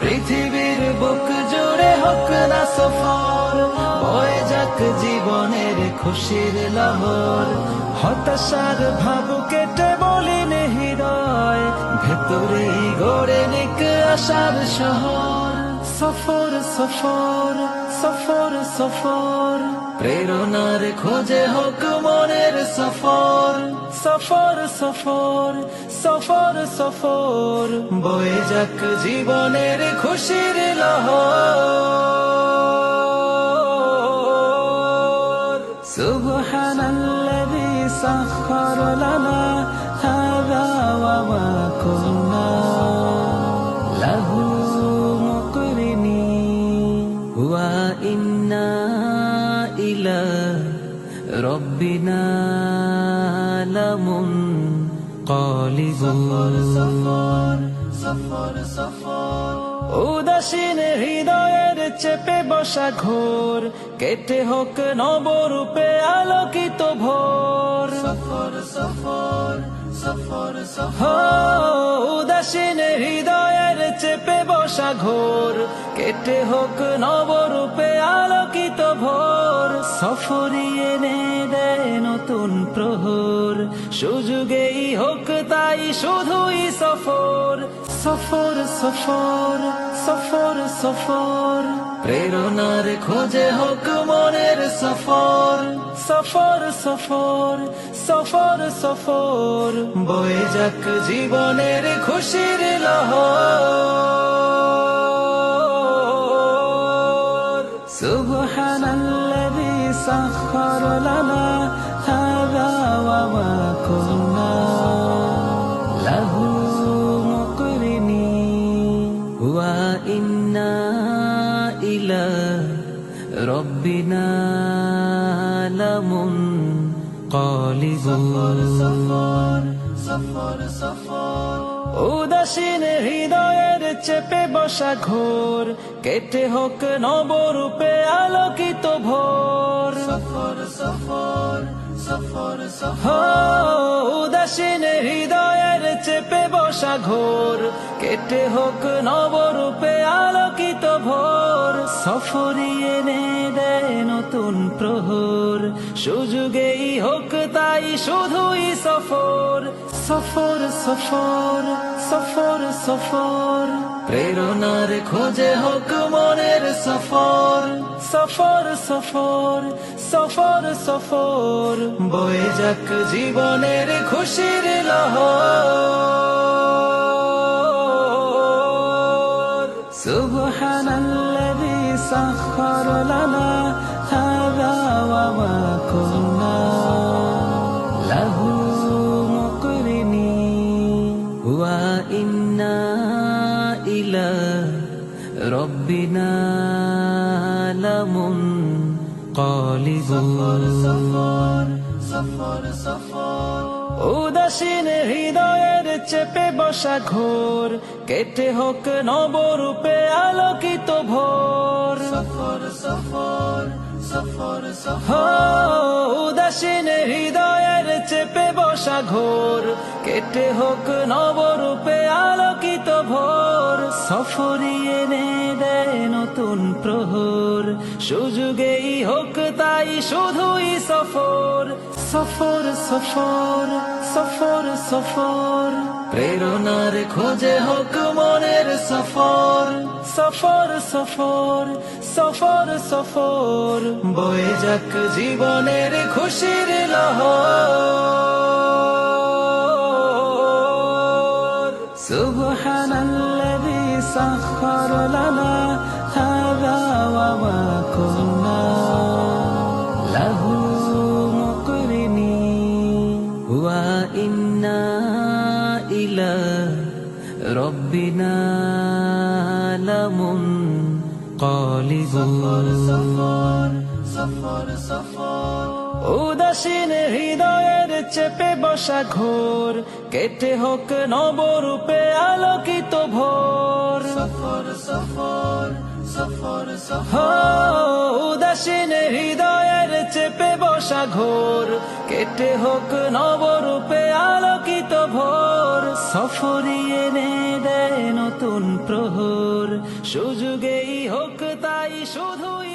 পৃথিবীর বুক জুড়ে হোক না সফর, বয়ে যাক জীবনের খুশির লহর। হতাশার ভাব কেটে বলিন হৃদয়, ভেতরে গড়ে নিক আশার শহর। সফর সফর সফর সফর, প্রেরণার খোঁজে হোক মনের সফর। সফর সফর সফর সফর, বয়ে যাক জীবনের খুশির লহর। সুবহানাল্লাযী সাখখার লানা হাযা ওয়া মা কুন্না লাহু মুকরিনিন ওয়া ইন্না ইলা রব্বিনা লামুনকালিবুন। উদাসীন হৃদয়ের চেপে বসা ঘোর, কেটে হোক নবরূপে আলোকিত ভোর। সফর সফর সফর সফর, উদাসীন হৃদয়ের চেপে বসা ঘোর, কেটে হোক নবরূপে আলোকিত ভোর। সফরই এনে দেয় নতুন প্রহর, সুযোগেই হোক তাই শুধুই সফর। সফর সফর সফর সফর, প্রেরণার খোঁজে হোক মনের সফর। সফর সফর সফর সফর, বয়ে যাক জীবনের খুশির লহর। সুবহানাল্লাযী সাখখার লানা হাযা ওয়া মা কুন্না লাহু মুকরিনিন ওয়া ইন্না ইলা রব্বিনা লামুনকালিবুন। উদাসীন হৃদয়ের চেপে বসা ঘোর, কেটে হোক নবরূপে আলোকিত ভোর। সফর সফর সফর সফর, উদাসীন হৃদয়ের চেপে বসা ঘোর, কেটে হোক নবরূপে আলোকিত ভোর। সফরই এনে দেয় নতুন প্রহর, সুযোগেই হোক তাই শুধুই সফর। সফর সফর সফর সফর, প্রেরণার খোঁজে হোক মনের সফর। সফর সফর সফর সফর, বয়ে যাক জীবনের খুশির লহর। সুবহানাল্লাযী সাখখার লানা হাযা ওয়া মা কুন্না লাহু মুকরিনিন ওয়া ইন্না ইলা রব্বিনা লামুনকালিবুন। উদাসীন হৃদয়ের চেপে বসা ঘোর, কেটে হোক নবরূপে আলোকিত ভোর। সফর সফর সফর সফর, উদাসীন হৃদয়ের চেপে বসা ঘোর, কেটে হোক নবরূপে আলোকিত ভোর। সফরই এনে দেয় নতুন প্রহর, সুযোগেই হোক তাই শুধুই সফর। সফর সফর সফর সফর, প্রেরণার খোঁজে হোক মনের সফর। সফর সফর সফর সফর, বয়ে যাক জীবনের খুশির লহর। সুবহানাল্লাযী সাখখার লানা হাযা ওয়া মা কুন্না লাহু মুকরিনিন ওয়া ইন্না ইলা রব্বিনা লামুনকালিবুন। উদাসীন হৃদয়ের চেপে বসা ঘোর কেটে হোক নবরূপে আলোকিত ভোর। সফর সফর সফর সফর, উদাসীন হৃদয়ের চেপে বসা ঘোর কেটে হোক নবরূপে আলোকিত ভোর। সফরই এনে দেয় নতুন প্রহর, সুযোগেই হোক তাই শুধুই